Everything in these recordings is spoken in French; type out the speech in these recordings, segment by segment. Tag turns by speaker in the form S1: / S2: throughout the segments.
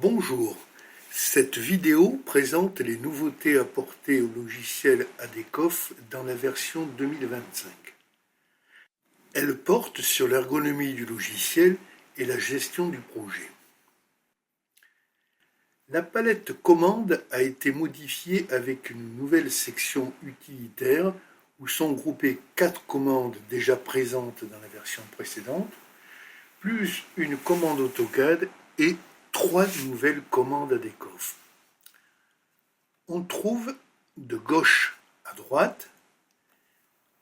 S1: Bonjour, cette vidéo présente les nouveautés apportées au logiciel Adecof dans la version 2025. Elle porte sur l'ergonomie du logiciel et la gestion du projet. La palette commandes a été modifiée avec une nouvelle section utilitaire où sont groupées 4 commandes déjà présentes dans la version précédente, plus une commande AutoCAD et 3 nouvelles commandes Adecof. On trouve de gauche à droite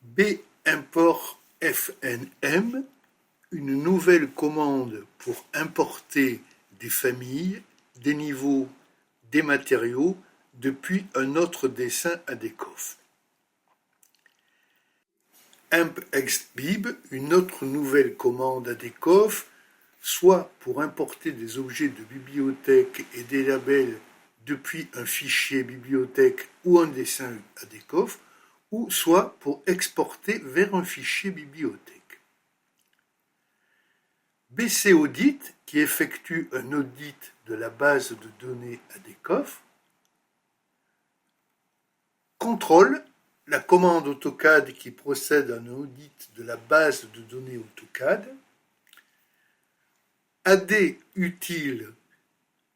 S1: B-import FNM, une nouvelle commande pour importer des familles, des niveaux, des matériaux depuis un autre dessin Adecof. ImpExBib, une autre nouvelle commande Adecof, soit pour importer des objets de bibliothèque et des labels depuis un fichier bibliothèque ou un dessin Adecof, ou soit pour exporter vers un fichier bibliothèque. BC Audit, qui effectue un audit de la base de données Adecof. Contrôle, la commande AutoCAD qui procède à un audit de la base de données AutoCAD. AD utile,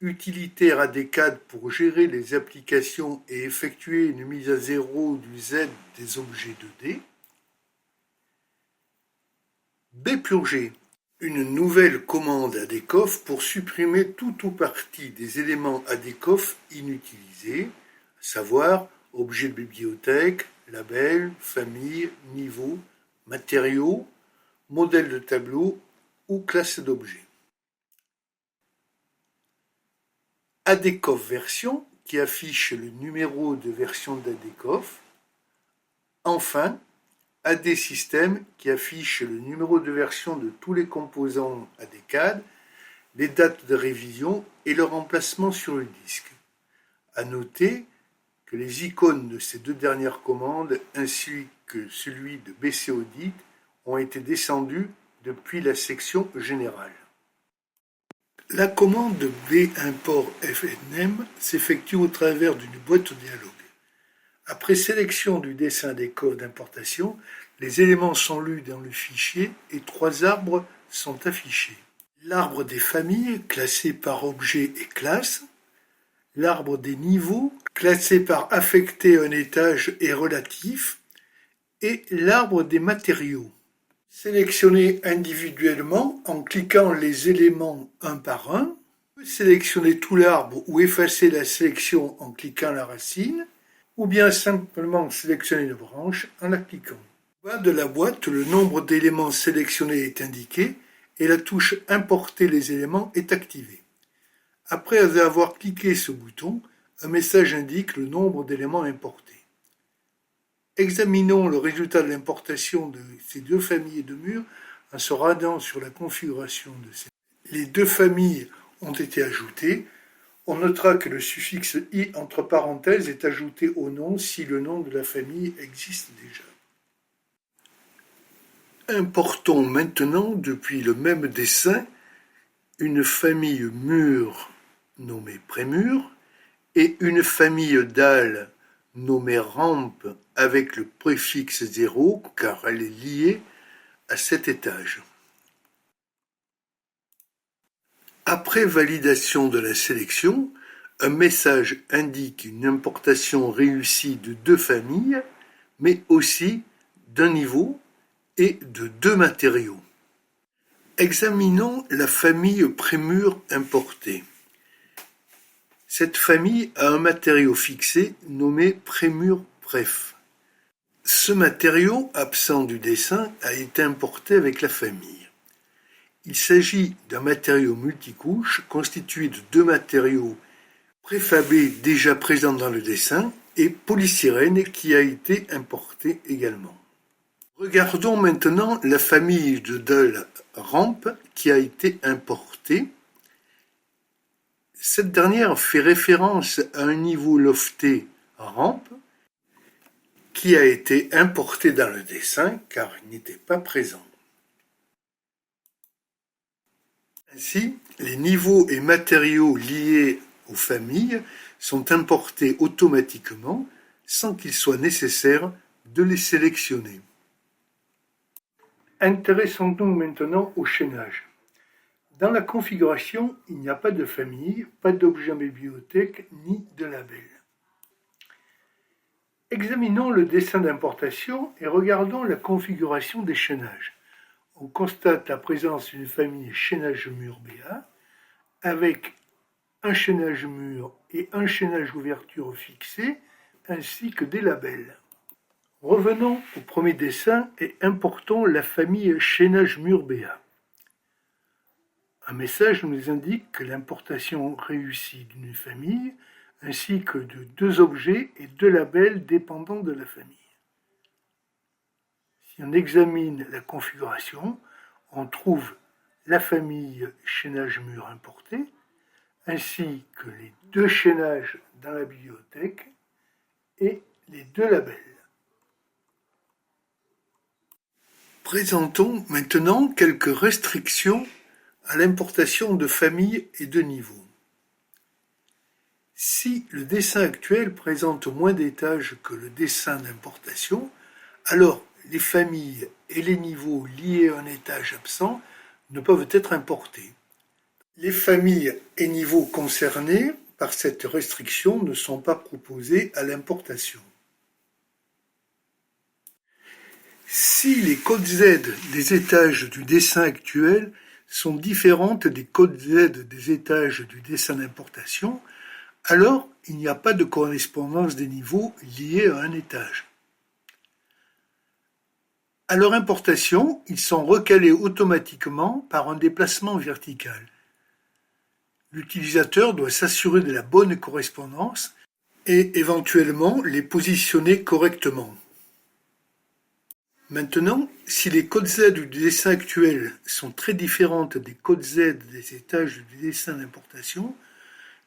S1: utilitaire ADCAD pour gérer les applications et effectuer une mise à zéro du Z des objets 2D. Bpurger, une nouvelle commande Adecof pour supprimer tout ou partie des éléments Adecof inutilisés, à savoir objets de bibliothèque, labels, famille, niveau, matériaux, modèles de tableau ou classes d'objets. Adecof version qui affiche le numéro de version d'Adecof. Enfin, AD système qui affiche le numéro de version de tous les composants ADCAD, les dates de révision et leur emplacement sur le disque. À noter que les icônes de ces deux dernières commandes ainsi que celui de BC Audit ont été descendus depuis la section générale. La commande B-import FNM s'effectue au travers d'une boîte au dialogue. Après sélection du dessin Adecof d'importation, les éléments sont lus dans le fichier et 3 arbres sont affichés. L'arbre des familles, classé par objet et classe. L'arbre des niveaux, classé par affecté un étage et relatif. Et l'arbre des matériaux. Sélectionner individuellement en cliquant les éléments un par un. Sélectionner tout l'arbre ou effacer la sélection en cliquant la racine, ou bien simplement sélectionner une branche en la cliquant. Au bas de la boîte, le nombre d'éléments sélectionnés est indiqué et la touche « Importer les éléments » est activée. Après avoir cliqué ce bouton, un message indique le nombre d'éléments importés. Examinons le résultat de l'importation de ces deux familles de murs en se rendant sur la configuration de ces. Les deux familles ont été ajoutées. On notera que le suffixe « i » entre parenthèses est ajouté au nom si le nom de la famille existe déjà. Importons maintenant depuis le même dessin une famille mur nommée prémur et une famille dalles nommée rampe avec le préfixe 0 car elle est liée à cet étage. Après validation de la sélection, un message indique une importation réussie de 2 familles, mais aussi d'un niveau et de 2 matériaux. Examinons la famille prémur importée. Cette famille a un matériau fixé nommé prémur préf. Ce matériau, absent du dessin, a été importé avec la famille. Il s'agit d'un matériau multicouche constitué de 2 matériaux préfabés déjà présents dans le dessin et polystyrène qui a été importé également. Regardons maintenant la famille de dalles rampe qui a été importée. Cette dernière fait référence à un niveau lofté rampe qui a été importé dans le dessin car il n'était pas présent. Ainsi, les niveaux et matériaux liés aux familles sont importés automatiquement sans qu'il soit nécessaire de les sélectionner. Intéressons-nous maintenant au chaînage. Dans la configuration, il n'y a pas de famille, pas d'objet en bibliothèque, ni de label. Examinons le dessin d'importation et regardons la configuration des chaînages. On constate la présence d'une famille chaînage mur BA avec un chaînage mur et un chaînage ouverture fixé ainsi que des labels. Revenons au premier dessin et importons la famille chaînage mur BA. Un message nous indique que l'importation réussit d'une famille ainsi que de deux objets et deux labels dépendant de la famille. Si on examine la configuration, on trouve la famille chaînage mur importée, ainsi que les deux chaînages dans la bibliothèque et les deux labels. Présentons maintenant quelques restrictions à l'importation de familles et de niveaux. Si le dessin actuel présente moins d'étages que le dessin d'importation, alors les familles et les niveaux liés à un étage absent ne peuvent être importés. Les familles et niveaux concernés par cette restriction ne sont pas proposés à l'importation. Si les codes Z des étages du dessin actuel sont différentes des codes Z des étages du dessin d'importation, alors il n'y a pas de correspondance des niveaux liés à un étage. À leur importation, ils sont recalés automatiquement par un déplacement vertical. L'utilisateur doit s'assurer de la bonne correspondance et éventuellement les positionner correctement. Maintenant, si les codes Z du dessin actuel sont très différentes des codes Z des étages du dessin d'importation,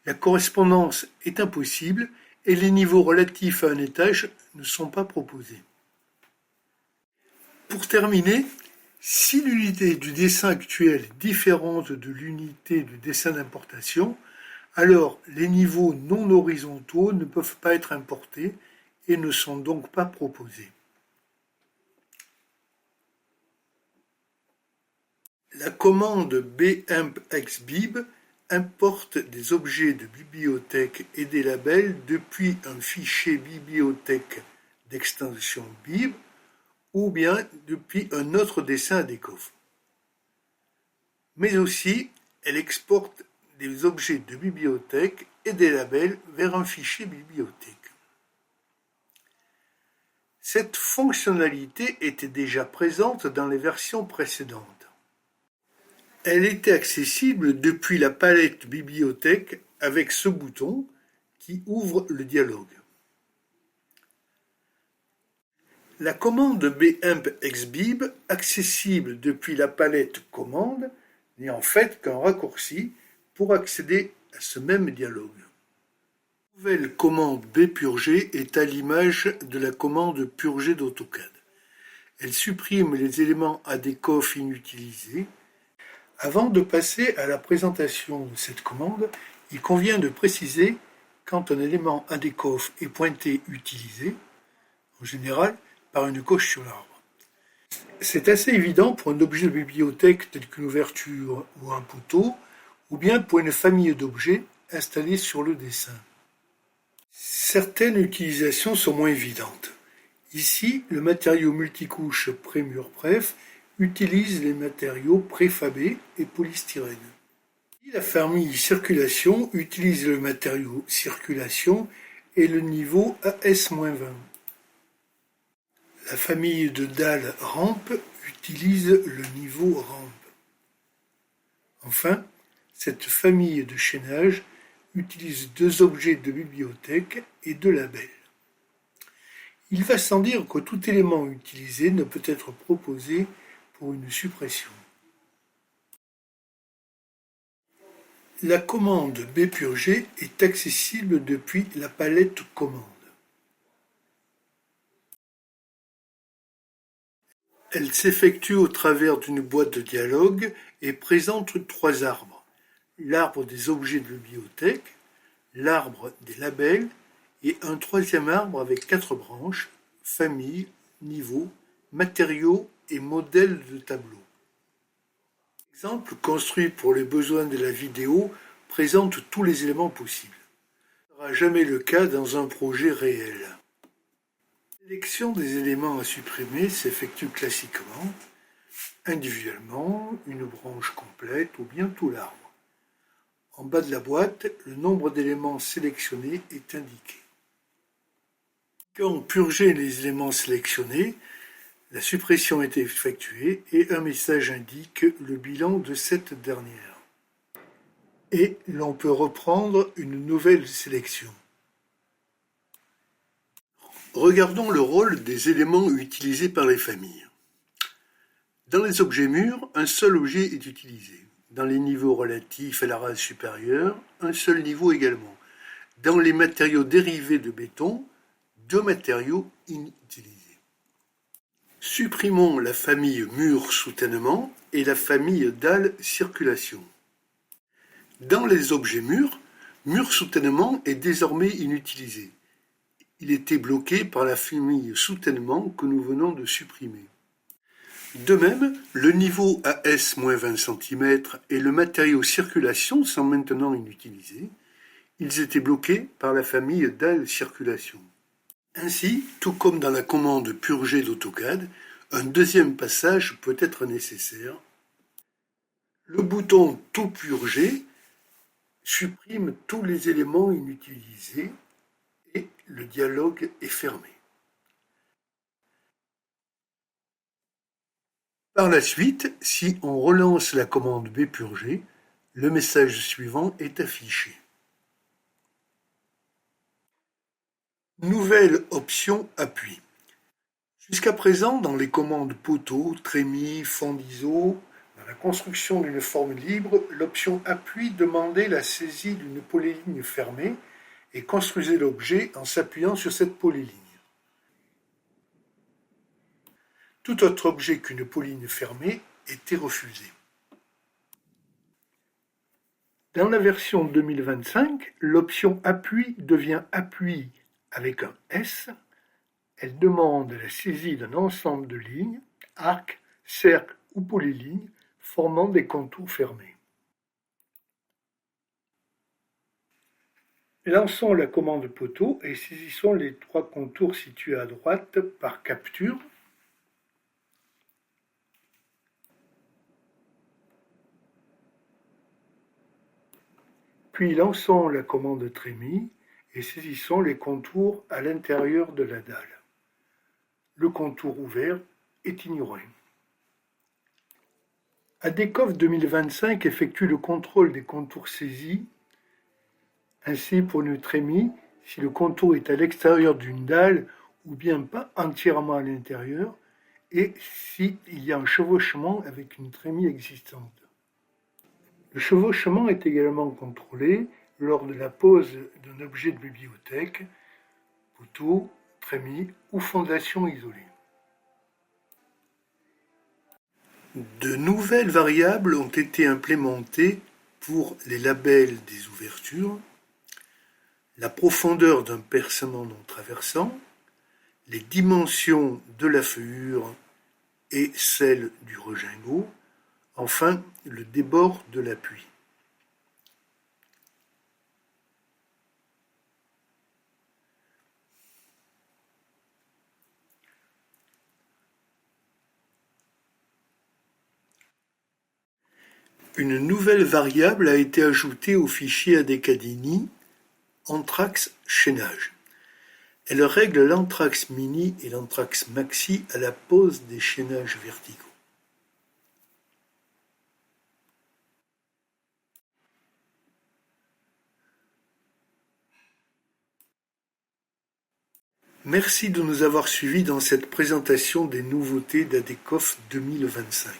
S1: la correspondance est impossible et les niveaux relatifs à un étage ne sont pas proposés. Pour terminer, si l'unité du dessin actuel est différente de l'unité du dessin d'importation, alors les niveaux non horizontaux ne peuvent pas être importés et ne sont donc pas proposés. La commande bimp-xbib importe des objets de bibliothèque et des labels depuis un fichier bibliothèque d'extension bib ou bien depuis un autre dessin ADCOF. Mais aussi, elle exporte des objets de bibliothèque et des labels vers un fichier bibliothèque. Cette fonctionnalité était déjà présente dans les versions précédentes. Elle était accessible depuis la palette bibliothèque avec ce bouton qui ouvre le dialogue. La commande bimp-xbib, accessible depuis la palette commande, n'est en fait qu'un raccourci pour accéder à ce même dialogue. La nouvelle commande bpurger est à l'image de la commande purger d'AutoCAD. Elle supprime les éléments ADCOF inutilisés. Avant de passer à la présentation de cette commande, il convient de préciser quand un élément ADCOF est pointé utilisé, en général par une coche sur l'arbre. C'est assez évident pour un objet de bibliothèque tel qu'une ouverture ou un poteau, ou bien pour une famille d'objets installés sur le dessin. Certaines utilisations sont moins évidentes. Ici, le matériau multicouche Pré-Mur-Pref utilise les matériaux préfabés et polystyrène. La famille circulation utilise le matériau circulation et le niveau AS-20. La famille de dalles rampe utilise le niveau rampe. Enfin, cette famille de chaînage utilise deux objets de bibliothèque et deux labels. Il va sans dire que tout élément utilisé ne peut être proposé pour une suppression. La commande bpurger est accessible depuis la palette commande. Elle s'effectue au travers d'une boîte de dialogue et présente 3 arbres: l'arbre des objets de bibliothèque, l'arbre des labels et un troisième arbre avec 4 branches: famille, niveau, matériaux et modèles de tableau. L'exemple construit pour les besoins de la vidéo présente tous les éléments possibles. Ce ne sera jamais le cas dans un projet réel. La sélection des éléments à supprimer s'effectue classiquement, individuellement, une branche complète ou bien tout l'arbre. En bas de la boîte, le nombre d'éléments sélectionnés est indiqué. Quand purger les éléments sélectionnés, la suppression est effectuée et un message indique le bilan de cette dernière. Et l'on peut reprendre une nouvelle sélection. Regardons le rôle des éléments utilisés par les familles. Dans les objets mûrs, un seul objet est utilisé. Dans les niveaux relatifs à la rase supérieure, un seul niveau également. Dans les matériaux dérivés de béton, 2 matériaux inutilisés. Supprimons la famille mur soutènement et la famille dalle circulation. Dans les objets murs, mur soutènement est désormais inutilisé. Il était bloqué par la famille soutènement que nous venons de supprimer. De même, le niveau AS-20 cm et le matériau circulation sont maintenant inutilisés. Ils étaient bloqués par la famille dalle circulation. Ainsi, tout comme dans la commande purger d'AutoCAD, un deuxième passage peut être nécessaire. Le bouton Tout purger supprime tous les éléments inutilisés et le dialogue est fermé. Par la suite, si on relance la commande bpurger, le message suivant est affiché. Nouvelle option appui. Jusqu'à présent, dans les commandes poteau, trémie, fond d'ISO, dans la construction d'une forme libre, l'option appui demandait la saisie d'une polyligne fermée et construisait l'objet en s'appuyant sur cette polyligne. Tout autre objet qu'une polyligne fermée était refusé. Dans la version 2025, l'option appui devient appui avec un S. Elle demande la saisie d'un ensemble de lignes, arcs, cercles ou polylignes formant des contours fermés. Lançons la commande poteau et saisissons les 3 contours situés à droite par capture. Puis lançons la commande trémie et saisissons les contours à l'intérieur de la dalle. Le contour ouvert est ignoré. ADCOF 2025 effectue le contrôle des contours saisis. Ainsi, pour une trémie, si le contour est à l'extérieur d'une dalle ou bien pas entièrement à l'intérieur, et s'il y a un chevauchement avec une trémie existante. Le chevauchement est également contrôlé lors de la pose d'un objet de bibliothèque, poteau, trémie ou fondation isolée. De nouvelles variables ont été implémentées pour les labels des ouvertures, la profondeur d'un percement non traversant, les dimensions de la feuillure et celles du regingot, enfin le débord de l'appui. Une nouvelle variable a été ajoutée au fichier ADCADINI Anthrax chaînage. Elle règle l'anthrax mini et l'anthrax maxi à la pose des chaînages verticaux. Merci de nous avoir suivis dans cette présentation des nouveautés d'ADCOF 2025.